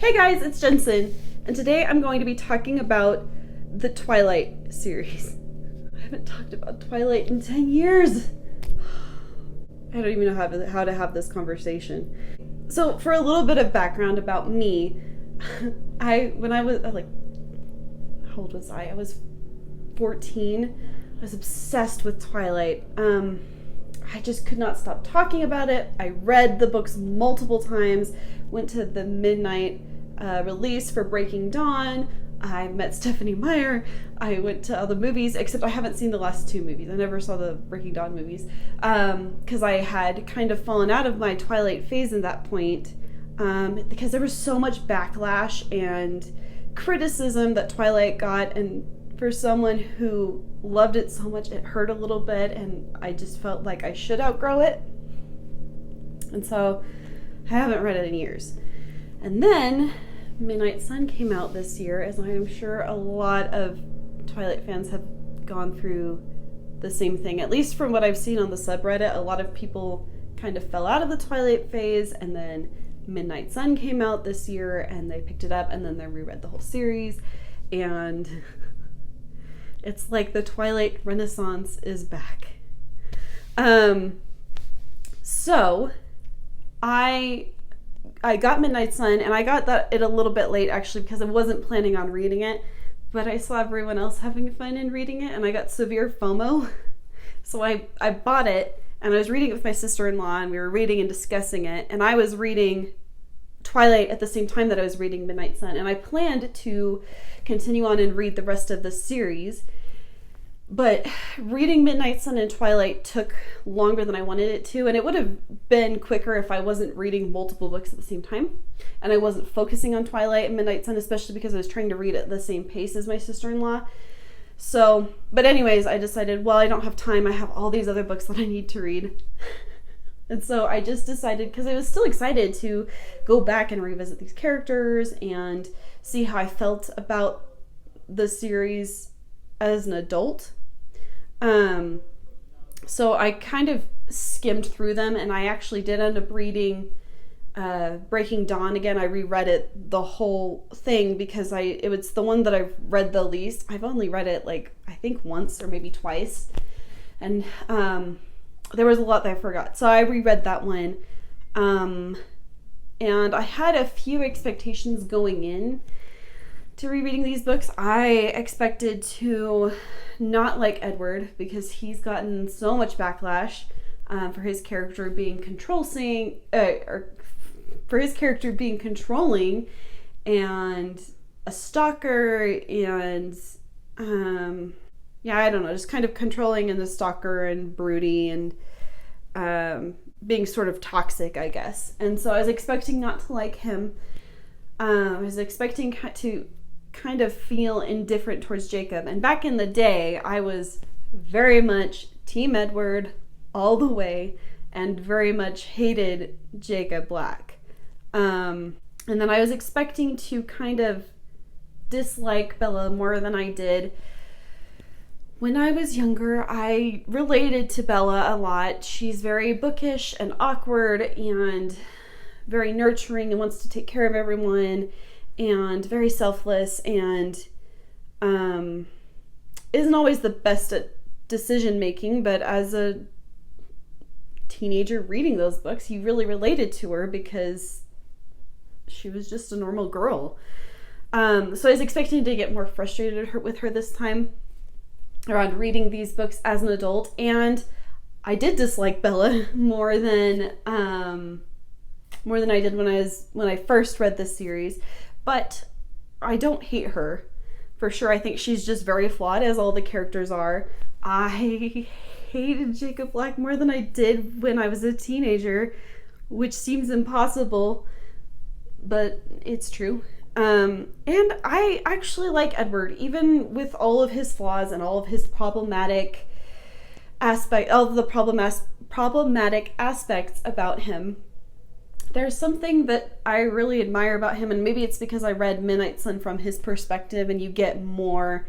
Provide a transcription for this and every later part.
Hey guys, it's Jensen, and today I'm going to be talking about the Twilight series. I haven't talked about Twilight in 10 years. I don't even know how to have this conversation. So, for a little bit of background about me, when I was how old was I? I was 14. I was obsessed with Twilight. I just could not stop talking about it. I read the books multiple times, went to the midnight release for Breaking Dawn. I met Stephanie Meyer. I went to all the movies, except I haven't seen the last two movies. I never saw the Breaking Dawn movies because I had kind of fallen out of my Twilight phase at that point because there was so much backlash and criticism that Twilight got, and for someone who loved it so much, it hurt a little bit, and I just felt like I should outgrow it. And so I haven't read it in years. And then Midnight Sun came out this year, as I am sure a lot of Twilight fans have gone through the same thing. At least from what I've seen on the subreddit, a lot of people kind of fell out of the Twilight phase, and then Midnight Sun came out this year, and they picked it up, and then they reread the whole series, and it's like the Twilight Renaissance is back. So I got Midnight Sun, and I got it a little bit late actually because I wasn't planning on reading it, but I saw everyone else having fun in reading it, and I got severe FOMO. So I bought it, and I was reading it with my sister-in-law, and we were reading and discussing it, and I was reading Twilight at the same time that I was reading Midnight Sun, and I planned to continue on and read the rest of the series, but reading Midnight Sun and Twilight took longer than I wanted it to, and it would have been quicker if I wasn't reading multiple books at the same time, and I wasn't focusing on Twilight and Midnight Sun, especially because I was trying to read at the same pace as my sister-in-law. So, but anyways, I decided, well, I don't have time, I have all these other books that I need to read. And so I just decided, because I was still excited to go back and revisit these characters and see how I felt about the series as an adult. So I kind of skimmed through them, and I actually did end up reading Breaking Dawn again. I reread it, the whole thing, because it was the one that I've read the least. I've only read it I think once or maybe twice, and there was a lot that I forgot. So I reread that one, and I had a few expectations going in to rereading these books. I expected to not like Edward because he's gotten so much backlash for his character being controlling and a stalker, and I don't know, just kind of controlling and a stalker and broody and being sort of toxic, I guess. And so I was expecting not to like him. I was expecting to kind of feel indifferent towards Jacob. And back in the day, I was very much Team Edward all the way and very much hated Jacob Black. And then I was expecting to kind of dislike Bella more than I did. When I was younger, I related to Bella a lot. She's very bookish and awkward and very nurturing and wants to take care of everyone, and very selfless, and isn't always the best at decision making, but as a teenager reading those books, you really related to her because she was just a normal girl. So I was expecting to get more frustrated with her this time around reading these books as an adult, and I did dislike Bella more than I did when I first read this series. But I don't hate her, for sure. I think she's just very flawed, as all the characters are. I hated Jacob Black more than I did when I was a teenager, which seems impossible, but it's true. And I actually like Edward, even with all of his flaws and all of his problematic aspects about him. There's something that I really admire about him, and maybe it's because I read Midnight Sun from his perspective, and you get more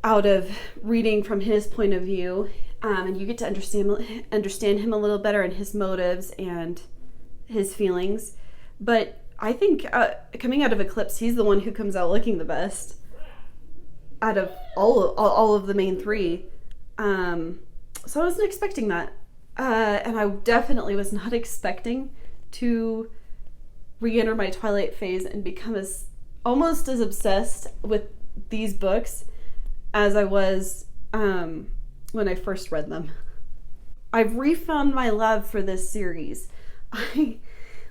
out of reading from his point of view, and you get to understand him a little better and his motives and his feelings. But I think coming out of Eclipse, he's the one who comes out looking the best out of all of the main three. So I wasn't expecting that. And I definitely was not expecting to re-enter my Twilight phase and become almost as obsessed with these books as I was when I first read them. I've refound my love for this series. I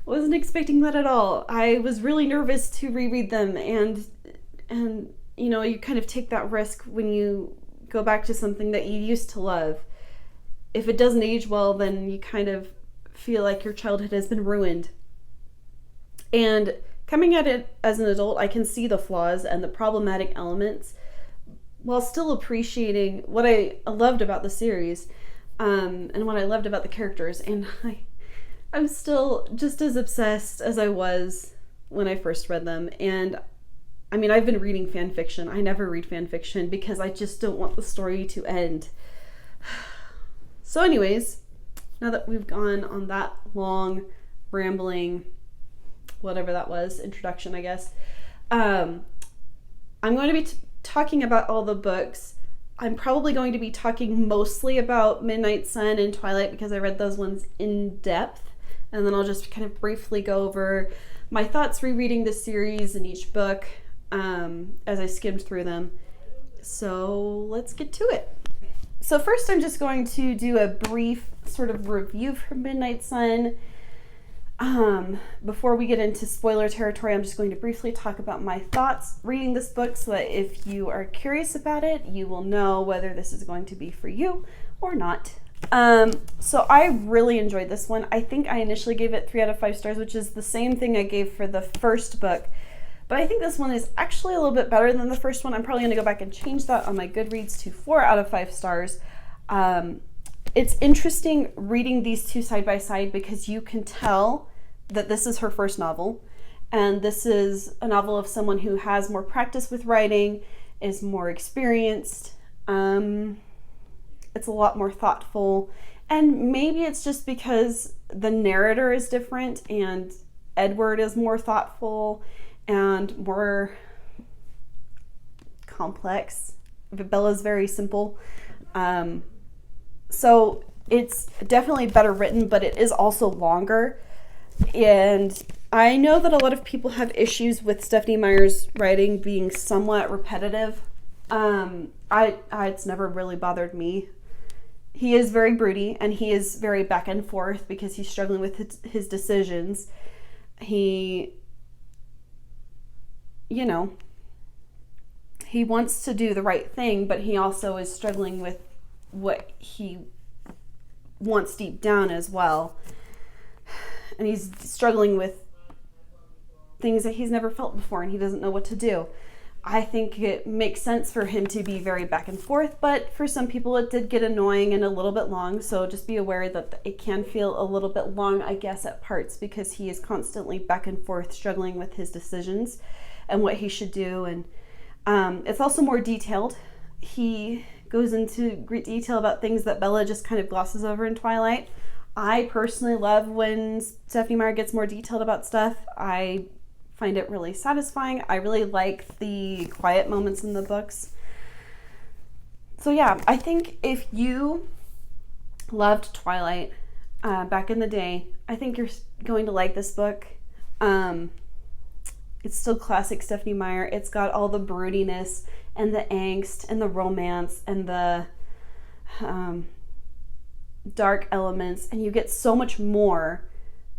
wasn't expecting that at all. I was really nervous to reread them, and you know, you kind of take that risk when you go back to something that you used to love. If it doesn't age well, then you kind of feel like your childhood has been ruined. And coming at it as an adult, I can see the flaws and the problematic elements while still appreciating what I loved about the series, and what I loved about the characters. And I'm still just as obsessed as I was when I first read them. And I mean, I've been reading fan fiction. I never read fan fiction because I just don't want the story to end. So anyways, now that we've gone on that long, rambling, whatever that was, introduction, I guess, I'm going to be talking about all the books. I'm probably going to be talking mostly about Midnight Sun and Twilight because I read those ones in depth. And then I'll just kind of briefly go over my thoughts rereading the series and each book as I skimmed through them. So let's get to it. So first I'm just going to do a brief sort of review for Midnight Sun. Before we get into spoiler territory, I'm just going to briefly talk about my thoughts reading this book so that if you are curious about it, you will know whether this is going to be for you or not. So I really enjoyed this one. I think I initially gave it 3 out of 5 stars, which is the same thing I gave for the first book. But I think this one is actually a little bit better than the first one. I'm probably going to go back and change that on my Goodreads to 4 out of 5 stars. It's interesting reading these two side by side because you can tell that this is her first novel, and this is a novel of someone who has more practice with writing, is more experienced. It's a lot more thoughtful, and maybe it's just because the narrator is different and Edward is more thoughtful and more complex. Bella's very simple. So it's definitely better written, but it is also longer. And I know that a lot of people have issues with Stephenie Meyer's writing being somewhat repetitive. It's never really bothered me. He is very broody and he is very back and forth because he's struggling with his decisions. He wants to do the right thing, but he also is struggling with what he wants deep down as well. And he's struggling with things that he's never felt before and he doesn't know what to do. I think it makes sense for him to be very back and forth, but for some people it did get annoying and a little bit long, so just be aware that it can feel a little bit long, I guess, at parts because he is constantly back and forth struggling with his decisions and what he should do. And it's also more detailed. He goes into great detail about things that Bella just kind of glosses over in Twilight. I personally love when Stephenie Meyer gets more detailed about stuff. I find it really satisfying. I really like the quiet moments in the books. So yeah, I think if you loved Twilight back in the day, I think you're going to like this book. It's still classic Stephenie Meyer. It's got all the broodiness and the angst and the romance and the dark elements, and you get so much more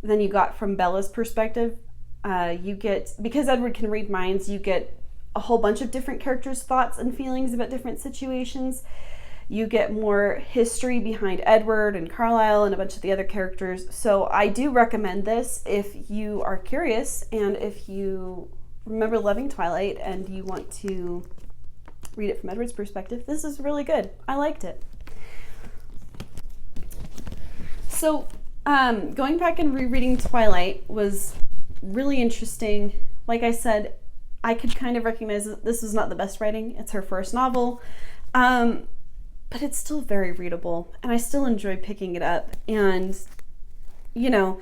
than you got from Bella's perspective. Because Edward can read minds, you get a whole bunch of different characters' thoughts and feelings about different situations. You get more history behind Edward and Carlisle and a bunch of the other characters. So I do recommend this if you are curious and if you remember loving Twilight and you want to read it from Edward's perspective. This is really good. I liked it. So going back and rereading Twilight was really interesting. Like I said, I could kind of recognize that this is not the best writing. It's her first novel, but it's still very readable, and I still enjoy picking it up. And a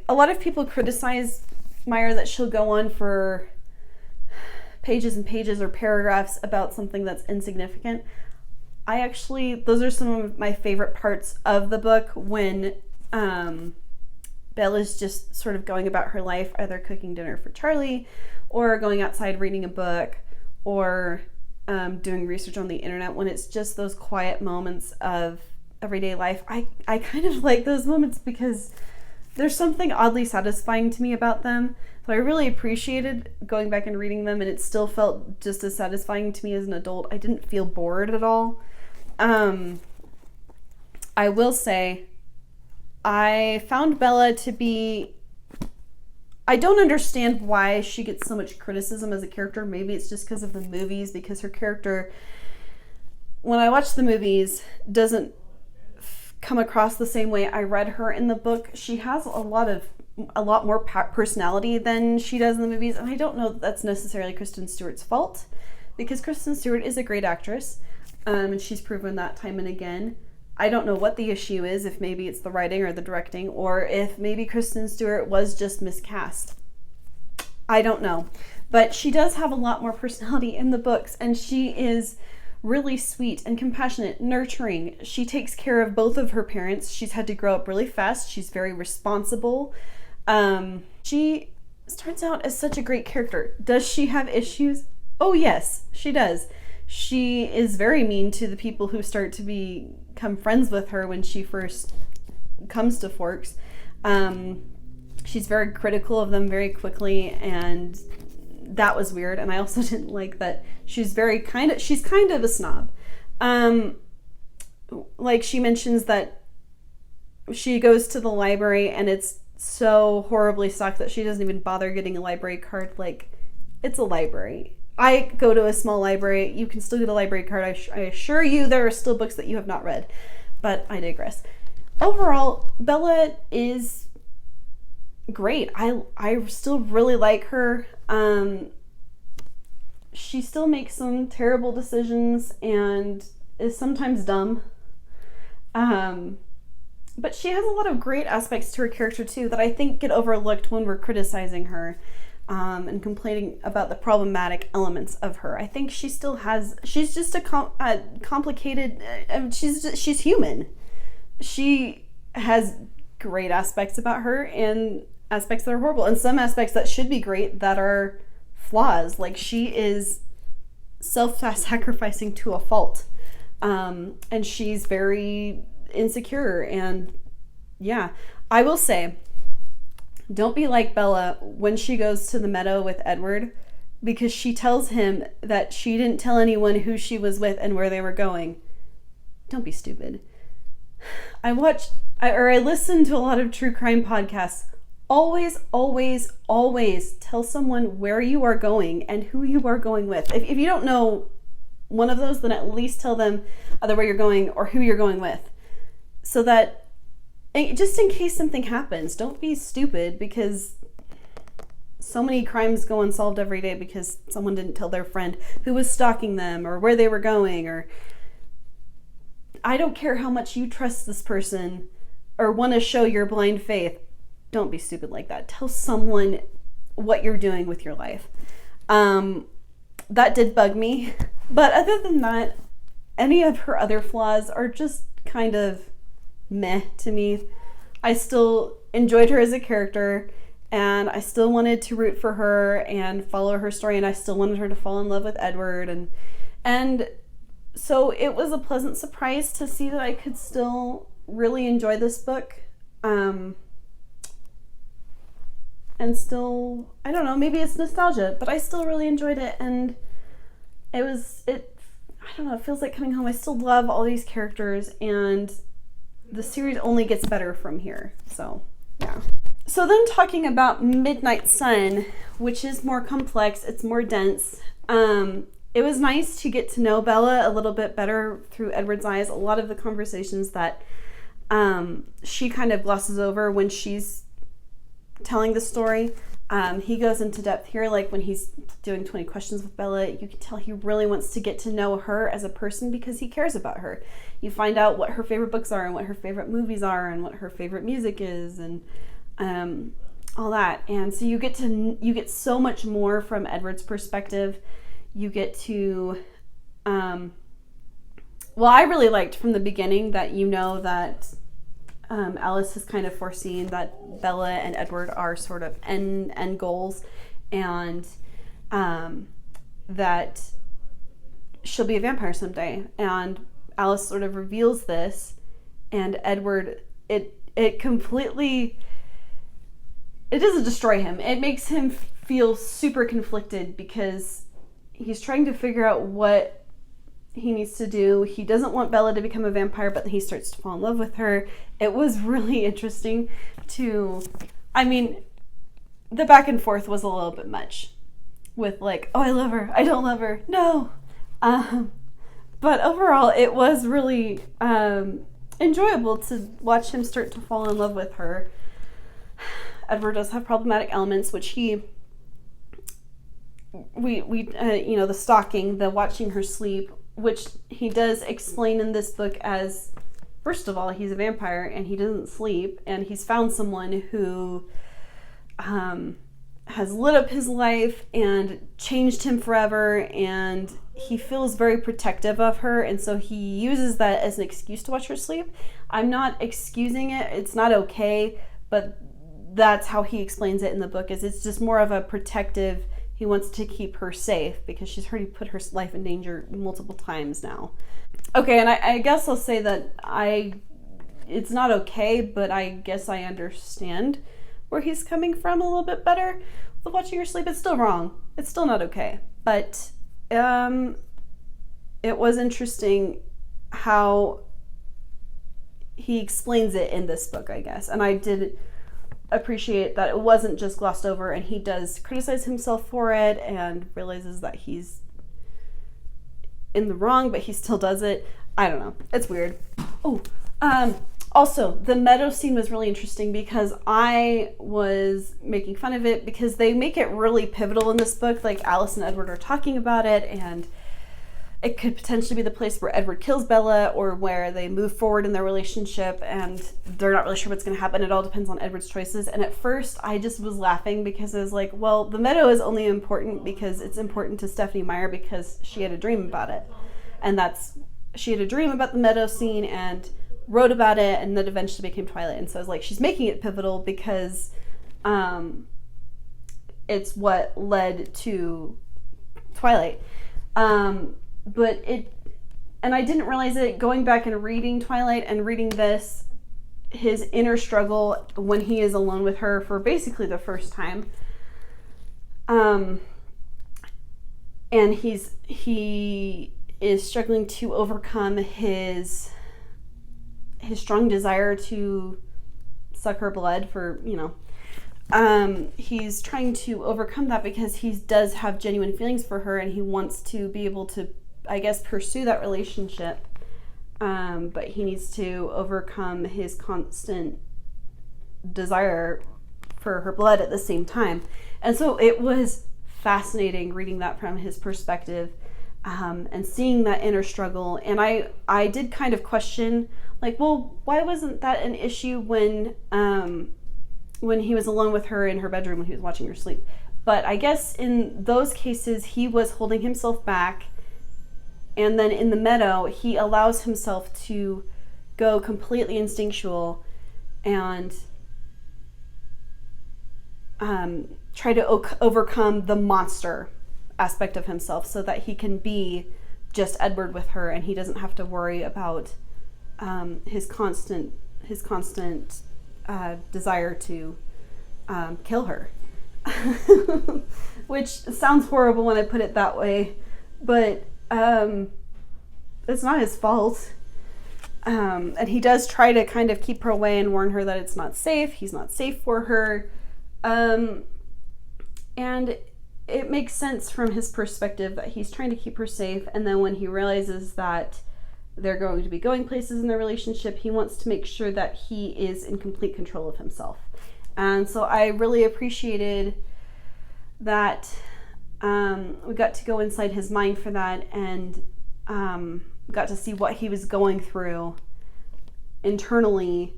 lot of people criticize admire that she'll go on for pages and pages or paragraphs about something that's insignificant. Those are some of my favorite parts of the book, when Bella's just sort of going about her life, either cooking dinner for Charlie or going outside reading a book or doing research on the internet, when it's just those quiet moments of everyday life. I kind of like those moments because there's something oddly satisfying to me about them. So I really appreciated going back and reading them, and it still felt just as satisfying to me as an adult. I didn't feel bored at all. I will say, I found Bella to be... I don't understand why she gets so much criticism as a character. Maybe it's just because of the movies, because her character, when I watch the movies, doesn't come across the same way I read her in the book. She has a lot more personality than she does in the movies, and I don't know that that's necessarily Kristen Stewart's fault, because Kristen Stewart is a great actress, and she's proven that time and again. I don't know what the issue is, if maybe it's the writing or the directing, or if maybe Kristen Stewart was just miscast. I don't know. But she does have a lot more personality in the books, and she is really sweet and compassionate, nurturing. She takes care of both of her parents. She's had to grow up really fast. She's very responsible. She starts out as such a great character. Does she have issues? Oh yes, she does. She is very mean to the people who start to become friends with her when she first comes to Forks. She's very critical of them very quickly, and that was weird. And I also didn't like that she's kind of a snob. Like, she mentions that she goes to the library and it's so horribly stocked that she doesn't even bother getting a library card. Like, it's a library. I go to a small library. You can still get a library card. I assure you there are still books that you have not read. But I digress. Overall, Bella is great. I still really like her. She still makes some terrible decisions and is sometimes dumb. But she has a lot of great aspects to her character too that I think get overlooked when we're criticizing her. And complaining about the problematic elements of her. I think she still has, she's just a complicated, she's human. She has great aspects about her and aspects that are horrible, and some aspects that should be great that are flaws. Like, she is self-sacrificing to a fault. And she's very insecure, and yeah, I will say, don't be like Bella when she goes to the meadow with Edward, because she tells him that she didn't tell anyone who she was with and where they were going. Don't be stupid. I listen to a lot of true crime podcasts. Always, always, always tell someone where you are going and who you are going with. If you don't know one of those, then at least tell them either where you're going or who you're going with, so that just in case something happens. Don't be stupid, because so many crimes go unsolved every day because someone didn't tell their friend who was stalking them or where they were going. Or I don't care how much you trust this person or want to show your blind faith. Don't be stupid like that. Tell someone what you're doing with your life. That did bug me. But other than that, any of her other flaws are just kind of meh to me. I still enjoyed her as a character, and I still wanted to root for her and follow her story, and I still wanted her to fall in love with Edward, and so it was a pleasant surprise to see that I could still really enjoy this book, and still, I don't know, maybe it's nostalgia, but I still really enjoyed it, and I don't know, it feels like coming home. I still love all these characters, and the series only gets better from here. So, yeah. So then, talking about Midnight Sun, which is more complex, it's more dense. It was nice to get to know Bella a little bit better through Edward's eyes. A lot of the conversations that she kind of glosses over when she's telling the story. He goes into depth here, like when he's doing 20 questions with Bella. You can tell he really wants to get to know her as a person because he cares about her. You find out what her favorite books are and what her favorite movies are and what her favorite music is, and all that. And so you get so much more from Edward's perspective. You get to, I really liked from the beginning that that Alice has kind of foreseen that Bella and Edward are sort of end goals, and that she'll be a vampire someday. And Alice sort of reveals this, and Edward, it completely, it doesn't destroy him. It makes him feel super conflicted because he's trying to figure out what he needs to do. He doesn't want Bella to become a vampire, but he starts to fall in love with her. It was really interesting the back and forth was a little bit much with like, oh, I love her, I don't love her, no. But overall, it was really enjoyable to watch him start to fall in love with her. Edward does have problematic elements, which the stalking, the watching her sleep, which he does explain in this book as, first of all, he's a vampire and he doesn't sleep, and he's found someone who has lit up his life and changed him forever, and he feels very protective of her, and so he uses that as an excuse to watch her sleep. I'm not excusing it, it's not okay, but that's how he explains it in the book, is it's just more of a protective, he wants to keep her safe because she's already put her life in danger multiple times now. Okay, and I guess I'll say that it's not okay, but I guess I understand where he's coming from a little bit better. With watching her sleep, it's still wrong. It's still not okay. But it was interesting how he explains it in this book, I guess. And I did appreciate that it wasn't just glossed over, and he does criticize himself for it and realizes that he's in the wrong, but he still does it. I don't know. It's weird. Oh, also, the meadow scene was really interesting because I was making fun of it because they make it really pivotal in this book. Like, Alice and Edward are talking about it, and it could potentially be the place where Edward kills Bella or where they move forward in their relationship, and they're not really sure what's going to happen. It all depends on Edward's choices. And at first, I just was laughing because I was like, well, the meadow is only important because it's important to Stephenie Meyer because she had a dream about it. And she had a dream about the meadow scene and wrote about it, and then eventually became Twilight. And so I was like, she's making it pivotal because it's what led to Twilight. But I didn't realize it going back and reading Twilight and reading this, his inner struggle when he is alone with her for basically the first time. And he is struggling to overcome his strong desire to suck her blood for, he's trying to overcome that because he does have genuine feelings for her, and he wants to be able to, I guess, pursue that relationship. But he needs to overcome his constant desire for her blood at the same time. And so it was fascinating reading that from his perspective, and seeing that inner struggle. And I did kind of question, like, well, why wasn't that an issue when he was alone with her in her bedroom when he was watching her sleep? But I guess in those cases, he was holding himself back. And then in the meadow, he allows himself to go completely instinctual and try to overcome the monster aspect of himself so that he can be just Edward with her, and he doesn't have to worry about his constant desire to kill her. Which sounds horrible when I put it that way, but it's not his fault. And he does try to kind of keep her away and warn her that it's not safe. He's not safe for her. And it makes sense from his perspective that he's trying to keep her safe. And then when he realizes that they're going to be going places in their relationship, he wants to make sure that he is in complete control of himself. And so I really appreciated that we got to go inside his mind for that, and got to see what he was going through internally,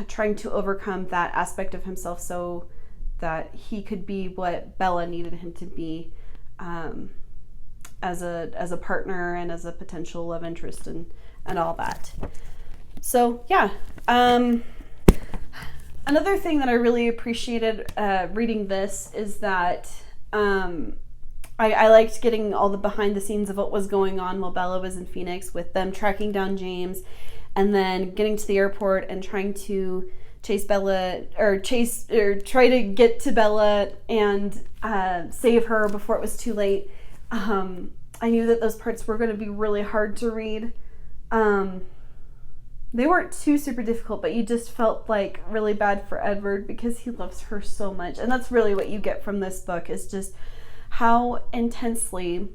trying to overcome that aspect of himself so that he could be what Bella needed him to be, as a partner and as a potential love interest and all that. So yeah. Another thing that I really appreciated reading this is that I liked getting all the behind the scenes of what was going on while Bella was in Phoenix, with them tracking down James and then getting to the airport and trying to chase Bella, or try to get to Bella and save her before it was too late. I knew that those parts were going to be really hard to read. They weren't too super difficult, but you just felt like really bad for Edward because he loves her so much. And that's really what you get from this book, is just how intensely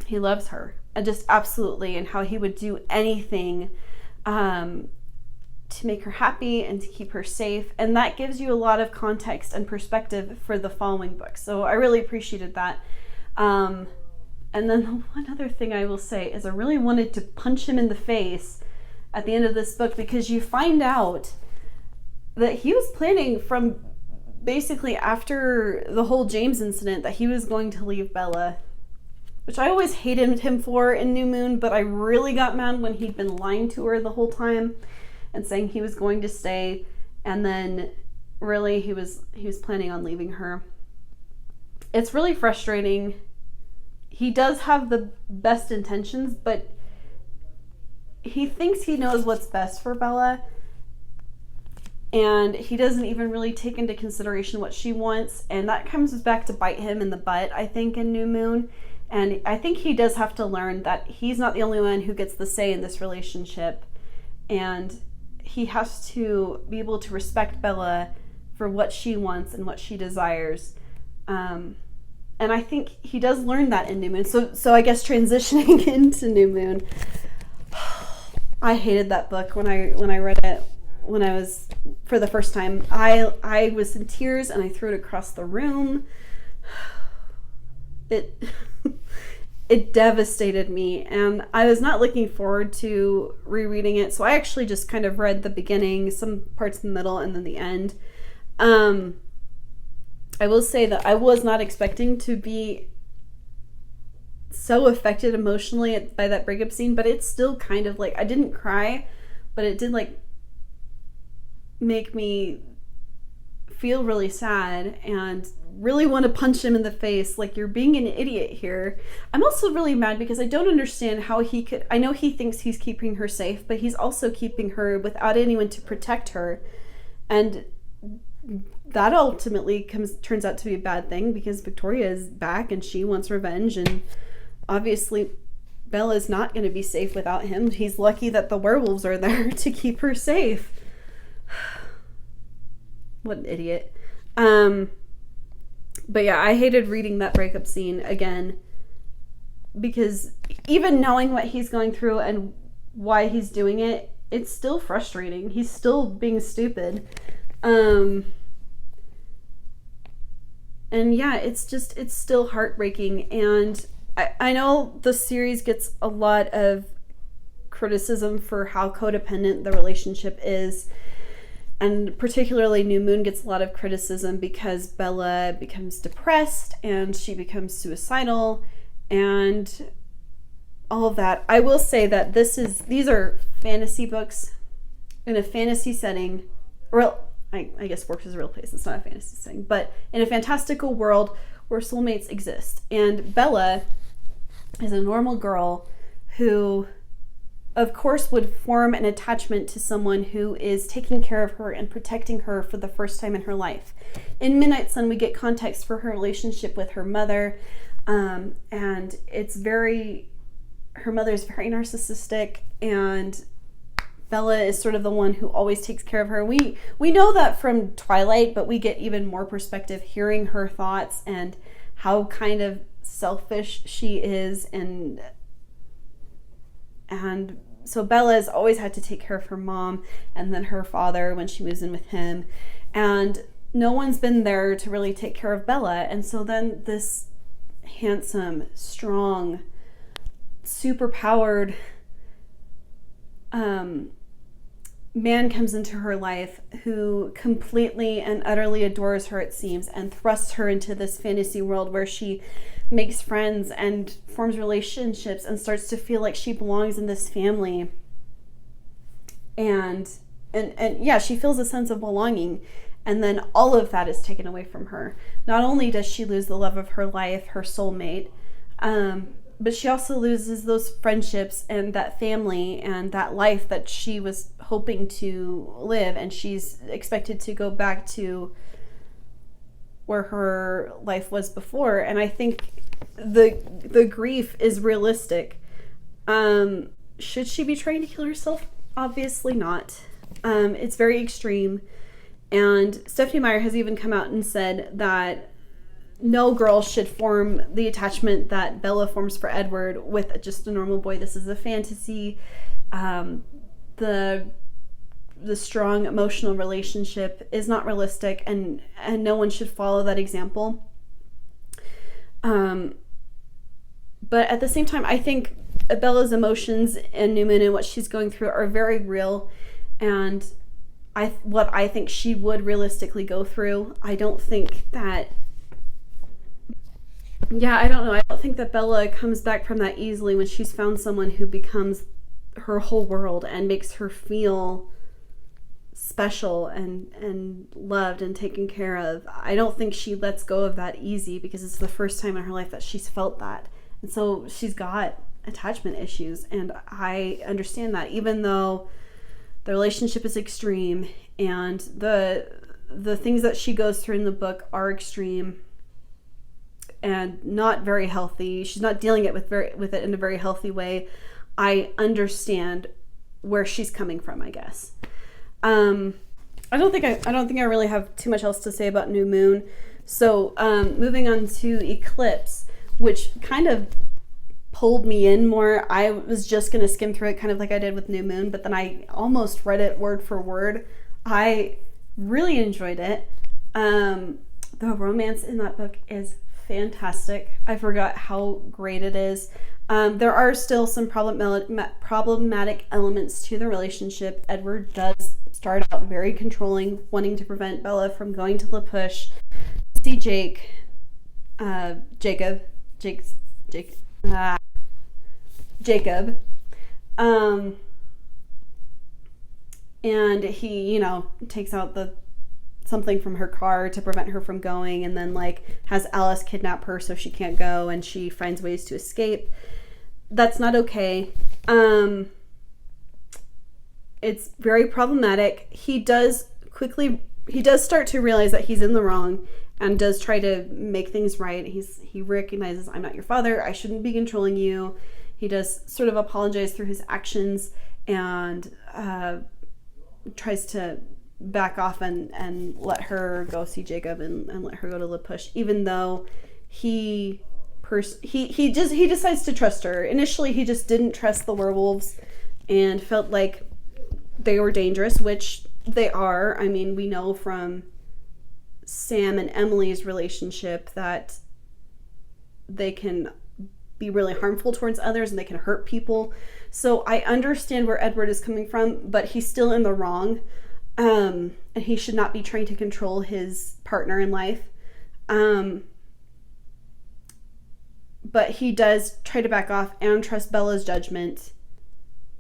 he loves her, and just absolutely, and how he would do anything to make her happy and to keep her safe. And that gives you a lot of context and perspective for the following books. So I really appreciated that. And then one other thing I will say is I really wanted to punch him in the face at the end of this book, because you find out that he was planning from basically after the whole James incident that he was going to leave Bella, which I always hated him for in New Moon, but I really got mad when he'd been lying to her the whole time and saying he was going to stay, and then really he was planning on leaving her. It's really frustrating. He does have the best intentions, but he thinks he knows what's best for Bella, and he doesn't even really take into consideration what she wants, and that comes back to bite him in the butt, I think, in New Moon. And I think he does have to learn that he's not the only one who gets the say in this relationship, and he has to be able to respect Bella for what she wants and what she desires. And I think he does learn that in New Moon. So I guess transitioning into New Moon, I hated that book when I read it when I was, for the first time. I was in tears and I threw it across the room. It devastated me, and I was not looking forward to rereading it. So I actually just kind of read the beginning, some parts in the middle, and then the end. I will say that I was not expecting to be so affected emotionally by that breakup scene, but it's still kind of like, I didn't cry, but it did like make me feel really sad and really want to punch him in the face, like, you're being an idiot here. I'm also really mad because I don't understand how he could, I know he thinks he's keeping her safe, but he's also keeping her without anyone to protect her, and that ultimately turns out to be a bad thing because Victoria is back and she wants revenge, and obviously Bella's not going to be safe without him. He's lucky that the werewolves are there to keep her safe. What an idiot. But yeah, I hated reading that breakup scene again, because even knowing what he's going through and why he's doing it, it's still frustrating. He's still being stupid. And yeah, it's still heartbreaking. And I know the series gets a lot of criticism for how codependent the relationship is. And particularly New Moon gets a lot of criticism because Bella becomes depressed and she becomes suicidal and all of that. I will say that these are fantasy books in a fantasy setting. I guess works is a real place. It's not a fantasy setting, but in a fantastical world where soulmates exist. And Bella is a normal girl who, of course, would form an attachment to someone who is taking care of her and protecting her for the first time in her life. In Midnight Sun, we get context for her relationship with her mother, and her mother is very narcissistic, and Bella is sort of the one who always takes care of her. We know that from Twilight, but we get even more perspective hearing her thoughts and how kind of selfish she is, and so Bella has always had to take care of her mom and then her father when she moves in with him, and no one's been there to really take care of Bella. And so then this handsome, strong, super powered man comes into her life who completely and utterly adores her, it seems, and thrusts her into this fantasy world where she makes friends and forms relationships and starts to feel like she belongs in this family. And yeah, she feels a sense of belonging. And then all of that is taken away from her. Not only does she lose the love of her life, her soulmate, but she also loses those friendships and that family and that life that she was hoping to live. And she's expected to go back to where her life was before. And I think the grief is realistic. Should she be trying to kill herself? Obviously not. It's very extreme. And Stephanie Meyer has even come out and said that no girl should form the attachment that Bella forms for Edward with just a normal boy. This is a fantasy. The strong emotional relationship is not realistic, and no one should follow that example. But at the same time, I think Bella's emotions and Newman and what she's going through are very real, and what I think she would realistically go through. I don't think that I don't think that Bella comes back from that easily when she's found someone who becomes her whole world and makes her feel special and loved and taken care of. I don't think she lets go of that easy, because it's the first time in her life that she's felt that. And so she's got attachment issues, and I understand that, even though the relationship is extreme and the things that she goes through in the book are extreme and not very healthy. She's not dealing it with it in a very healthy way. I understand where she's coming from, I guess. I don't think I really have too much else to say about New Moon. So moving on to Eclipse, which kind of pulled me in more. I was just going to skim through it kind of like I did with New Moon, but then I almost read it word for word. I really enjoyed it. The romance in that book is fantastic. I forgot how great it is. There are still some problematic elements to the relationship. Edward does start out very controlling, wanting to prevent Bella from going to La Push, see Jacob. And he, takes out something from her car to prevent her from going, and then has Alice kidnap her so she can't go, and she finds ways to escape. That's not okay. It's very problematic. He does start to realize that he's in the wrong and does try to make things right. He recognizes, I'm not your father, I shouldn't be controlling you. He does sort of apologize through his actions and tries to back off and let her go see Jacob and let her go to La Push, even though he decides to trust her. Initially, he just didn't trust the werewolves and felt like they were dangerous, which they are. I mean, we know from Sam and Emily's relationship that they can be really harmful towards others and they can hurt people. So I understand where Edward is coming from, but he's still in the wrong. And he should not be trying to control his partner in life. But he does try to back off and trust Bella's judgment,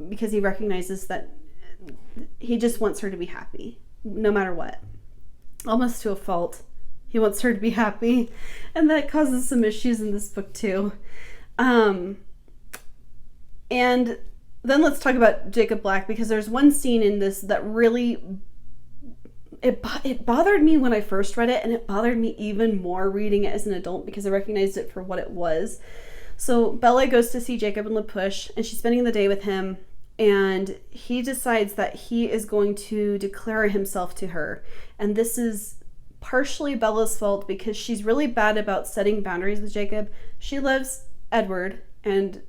because he recognizes that he just wants her to be happy, no matter what. Almost to a fault. He wants her to be happy. And that causes some issues in this book too. And then let's talk about Jacob Black, because there's one scene in this that really it bothered me when I first read it, and it bothered me even more reading it as an adult, because I recognized it for what it was. So Bella goes to see Jacob in La Push, and she's spending the day with him, and he decides that he is going to declare himself to her. And this is partially Bella's fault, because she's really bad about setting boundaries with Jacob. She loves Edward, and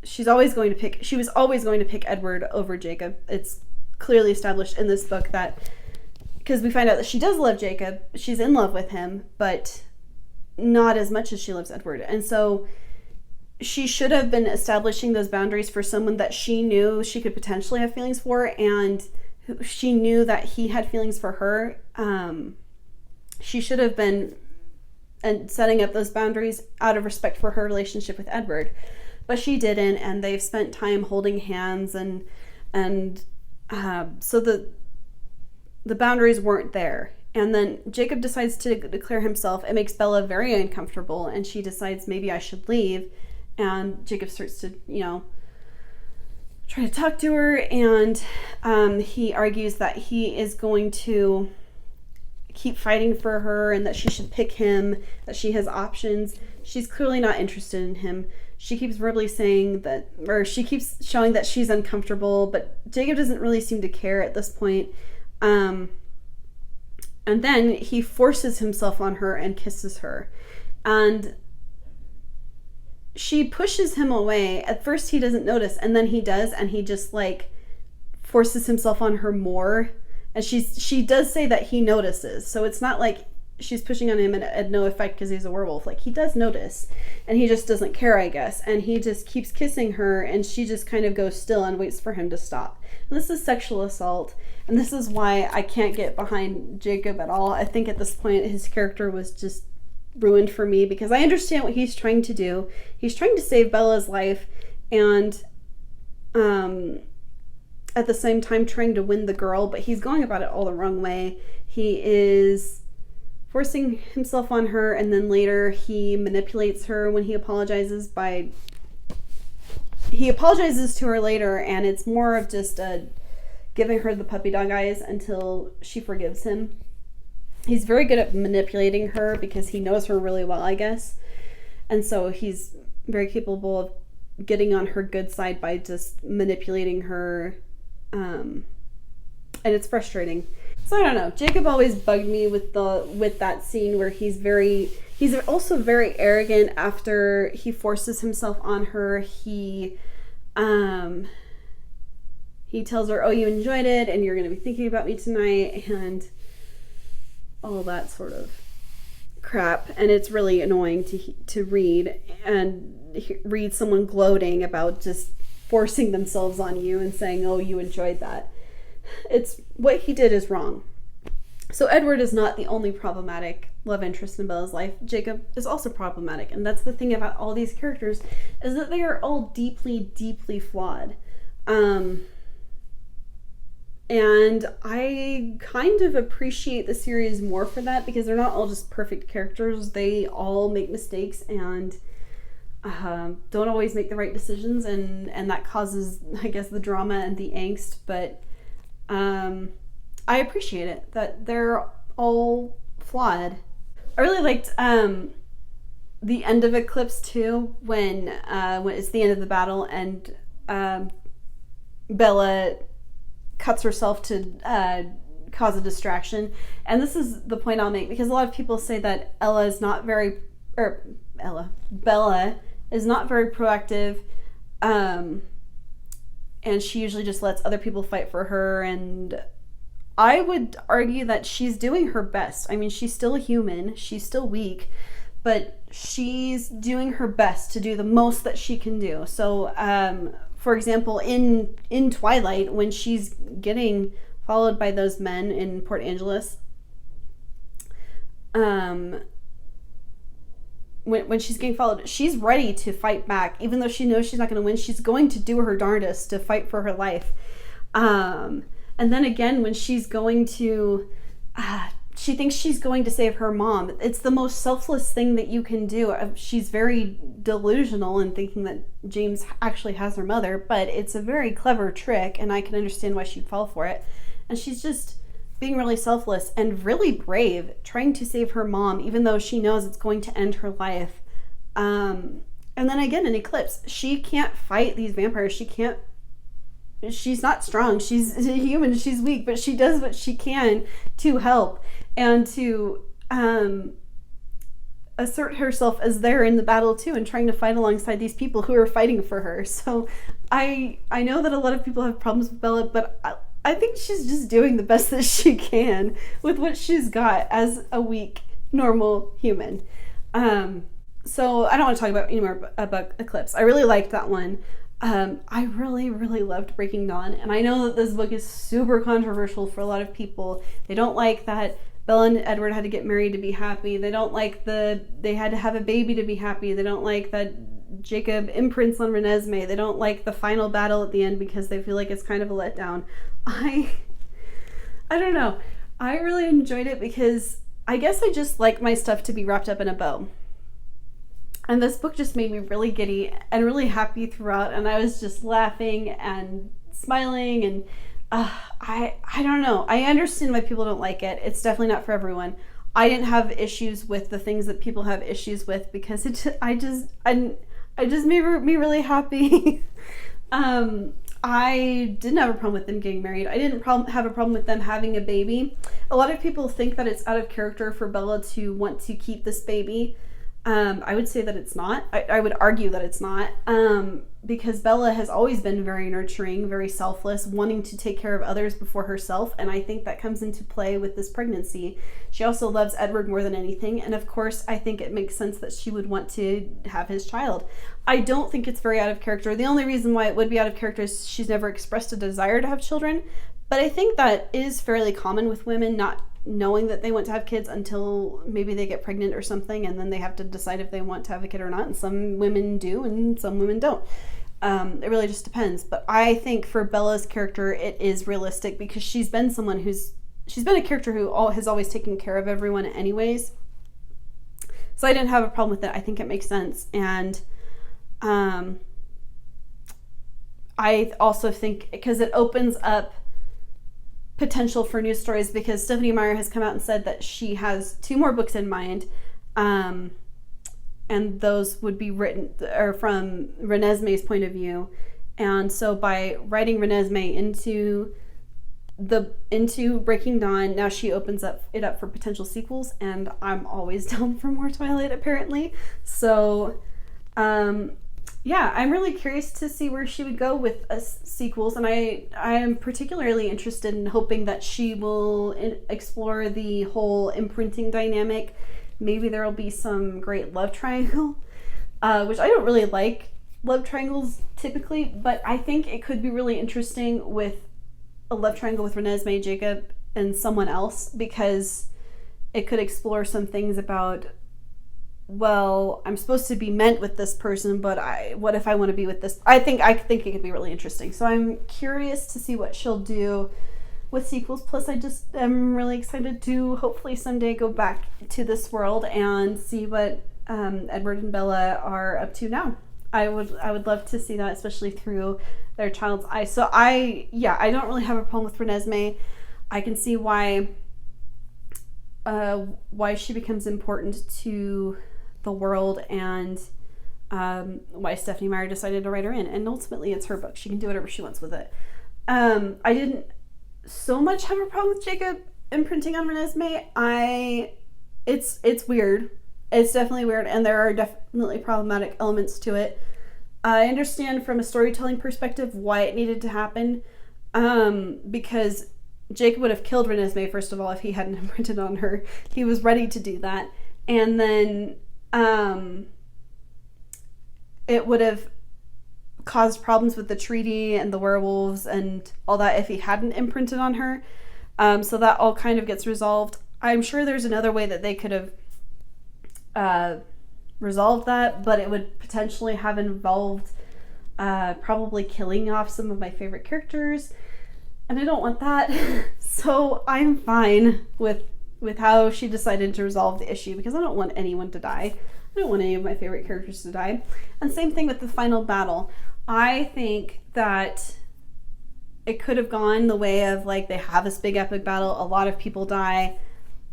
she was always going to pick Edward over Jacob. It's clearly established in this book that, because we find out that she does love Jacob, she's in love with him, but not as much as she loves Edward. And so she should have been establishing those boundaries for someone that she knew she could potentially have feelings for, and she knew that he had feelings for her. She should have been setting up those boundaries out of respect for her relationship with Edward, but she didn't, and they've spent time holding hands, and so the boundaries weren't there. And then Jacob decides to declare himself. It makes Bella very uncomfortable, and she decides maybe I should leave. And Jacob starts to, try to talk to her, and he argues that he is going to keep fighting for her and that she should pick him, that she has options. She's clearly not interested in him. She keeps verbally saying that, or she keeps showing that she's uncomfortable, but Jacob doesn't really seem to care at this point. And then he forces himself on her and kisses her. And she pushes him away. At first he doesn't notice, and then he does, and he just forces himself on her more. And she does say that he notices, so it's not like she's pushing on him and it had no effect because he's a werewolf. He does notice, and he just doesn't care, I guess. And he just keeps kissing her, and she just kind of goes still and waits for him to stop. And this is sexual assault, and this is why I can't get behind Jacob at all. I think at this point his character was just ruined for me, because I understand what he's trying to do. He's trying to save Bella's life, and at the same time trying to win the girl, but he's going about it all the wrong way. He is forcing himself on her, and then later he manipulates her when he apologizes to her later, and it's more of just giving her the puppy dog eyes until she forgives him. He's very good at manipulating her because he knows her really well, I guess. And so he's very capable of getting on her good side by just manipulating her. And it's frustrating. So I don't know. Jacob always bugged me with that scene where he's also very arrogant after he forces himself on her. He tells her, "Oh, you enjoyed it, and you're going to be thinking about me tonight," and all that sort of crap. And it's really annoying to read someone gloating about just forcing themselves on you and saying, "Oh, you enjoyed that." It's what he did is wrong. So Edward is not the only problematic love interest in Bella's life. Jacob is also problematic, and that's the thing about all these characters, is that they are all deeply, deeply flawed. And I kind of appreciate the series more for that, because they're not all just perfect characters. They all make mistakes and don't always make the right decisions, and that causes, I guess, the drama and the angst. But I appreciate it that they're all flawed. I really liked the end of Eclipse too, when it's the end of the battle and Bella cuts herself to cause a distraction. And this is the point I'll make, because a lot of people say that Bella is not very proactive, and she usually just lets other people fight for her. And I would argue that she's doing her best. I mean, she's still human, she's still weak, but she's doing her best to do the most that she can do. So for example, in Twilight, when she's getting followed by those men in Port Angeles, when she's getting followed, she's ready to fight back. Even though she knows she's not going to win, she's going to do her darndest to fight for her life. And then again, when she's going to, she thinks she's going to save her mom. It's the most selfless thing that you can do. She's very delusional in thinking that James actually has her mother, but it's a very clever trick, and I can understand why she'd fall for it. And she's just being really selfless and really brave, trying to save her mom, even though she knows it's going to end her life. And then again in Eclipse, she can't fight these vampires. She's not strong. She's a human. She's weak, but she does what she can to help and to assert herself as there in the battle too, and trying to fight alongside these people who are fighting for her. So I know that a lot of people have problems with Bella, but I think she's just doing the best that she can with what she's got as a weak, normal human. So I don't want to talk about anymore about Eclipse. I really liked that one. I really, really loved Breaking Dawn, and I know that this book is super controversial for a lot of people. They don't like that Bella and Edward had to get married to be happy. They don't like they had to have a baby to be happy. They don't like that Jacob imprints on Renesmee. They don't like the final battle at the end because they feel like it's kind of a letdown. I don't know. I really enjoyed it because I guess I just like my stuff to be wrapped up in a bow. And this book just made me really giddy and really happy throughout, and I was just laughing and smiling, and I don't know. I understand why people don't like it. It's definitely not for everyone. I didn't have issues with the things that people have issues with because it just made me really happy. I didn't have a problem with them getting married. I didn't have a problem with them having a baby. A lot of people think that it's out of character for Bella to want to keep this baby. I would say that it's not. I would argue that it's not, because Bella has always been very nurturing, very selfless, wanting to take care of others before herself, and I think that comes into play with this pregnancy. She also loves Edward more than anything, and of course I think it makes sense that she would want to have his child. I don't think it's very out of character. The only reason why it would be out of character is she's never expressed a desire to have children, but I think that is fairly common with women, not knowing that they want to have kids until maybe they get pregnant or something, and then they have to decide if they want to have a kid or not, and some women do and some women don't. It really just depends. But I think for Bella's character it is realistic because she's been a character who has always taken care of everyone anyways, so I didn't have a problem with it. I think it makes sense. And I also think because it opens up potential for new stories, because Stephenie Meyer has come out and said that she has 2 more books in mind, and those would be written or from Renesmee's point of view. And so by writing Renesmee into Breaking Dawn, now she opens it up for potential sequels, and I'm always down for more Twilight apparently. So yeah, I'm really curious to see where she would go with sequels, and I am particularly interested in hoping that she will explore the whole imprinting dynamic. Maybe there will be some great love triangle, which I don't really like love triangles typically, but I think it could be really interesting with a love triangle with Renesmee, Jacob, and someone else, because it could explore some things about, well, I'm supposed to be meant with this person, but what if I want to be with this? I think it could be really interesting. So I'm curious to see what she'll do with sequels. Plus, I just am really excited to hopefully someday go back to this world and see what Edward and Bella are up to now. I would love to see that, especially through their child's eyes. So I don't really have a problem with Renesmee. I can see why she becomes important to the world, and why Stephenie Meyer decided to write her in. And ultimately it's her book. She can do whatever she wants with it. I didn't so much have a problem with Jacob imprinting on Renesmee. It's weird. It's definitely weird, and there are definitely problematic elements to it. I understand from a storytelling perspective why it needed to happen, because Jacob would have killed Renesmee, first of all, if he hadn't imprinted on her. He was ready to do that. And then it would have caused problems with the treaty and the werewolves and all that if he hadn't imprinted on her. So that all kind of gets resolved. I'm sure there's another way that they could have resolved that, but it would potentially have involved probably killing off some of my favorite characters, and I don't want that. So I'm fine with how she decided to resolve the issue, because I don't want anyone to die. I don't want any of my favorite characters to die. And same thing with the final battle. I think that it could have gone the way of, like, they have this big epic battle, a lot of people die,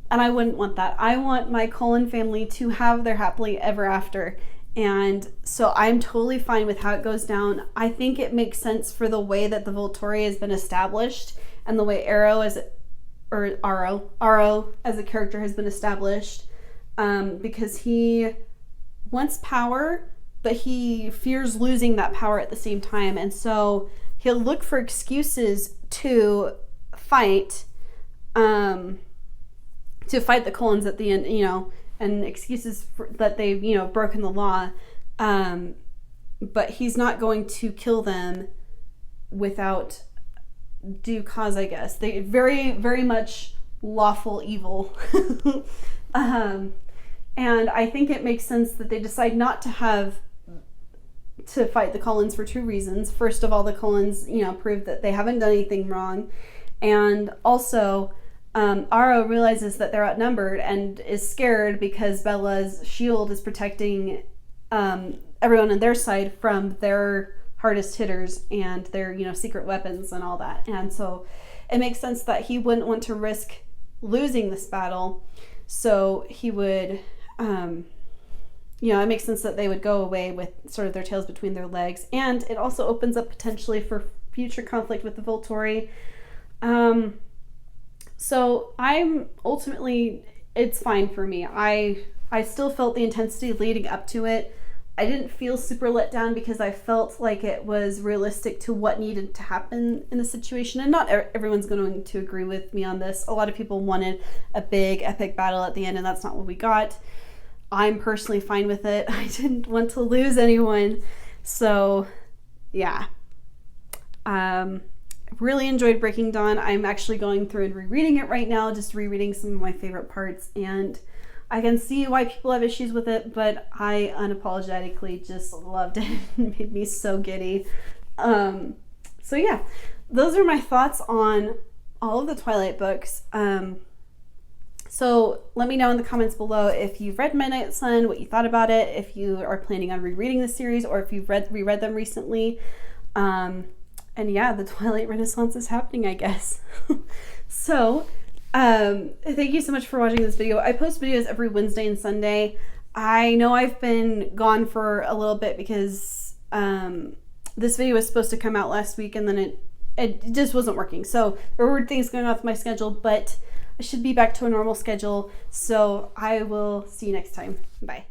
and I wouldn't want that. I want my Cullen family to have their happily ever after. And so I'm totally fine with how it goes down. I think it makes sense for the way that the Volturi has been established, and the way Aro as a character has been established, because he wants power, but he fears losing that power at the same time, and so he'll look for excuses to fight the Cullens at the end, and and excuses that they've, broken the law. But he's not going to kill them without due cause, I guess. They very, very much lawful evil. And I think it makes sense that they decide not to fight the Cullens for two reasons. First of all, the Cullens, prove that they haven't done anything wrong. And also, Aro realizes that they're outnumbered and is scared because Bella's shield is protecting everyone on their side from their hardest hitters and their, secret weapons and all that. And so it makes sense that he wouldn't want to risk losing this battle. So he would, it makes sense that they would go away with sort of their tails between their legs. And it also opens up potentially for future conflict with the Volturi. So I'm ultimately, it's fine for me. I still felt the intensity leading up to it. I didn't feel super let down because I felt like it was realistic to what needed to happen in the situation. And not everyone's going to agree with me on this. A lot of people wanted a big epic battle at the end, and that's not what we got. I'm personally fine with it. I didn't want to lose anyone. So yeah. Really enjoyed Breaking Dawn. I'm actually going through and rereading it right now, just rereading some of my favorite parts, and I can see why people have issues with it, but I unapologetically just loved it. It made me so giddy. So yeah, those are my thoughts on all of the Twilight books. So let me know in the comments below if you've read Midnight Sun, what you thought about it, if you are planning on rereading the series, or if you've reread them recently. And yeah, the Twilight Renaissance is happening, I guess. So thank you so much for watching this video. I post videos every Wednesday and Sunday. I know I've been gone for a little bit because this video was supposed to come out last week, and then it just wasn't working. So there were things going on with my schedule, but I should be back to a normal schedule. So I will see you next time. Bye.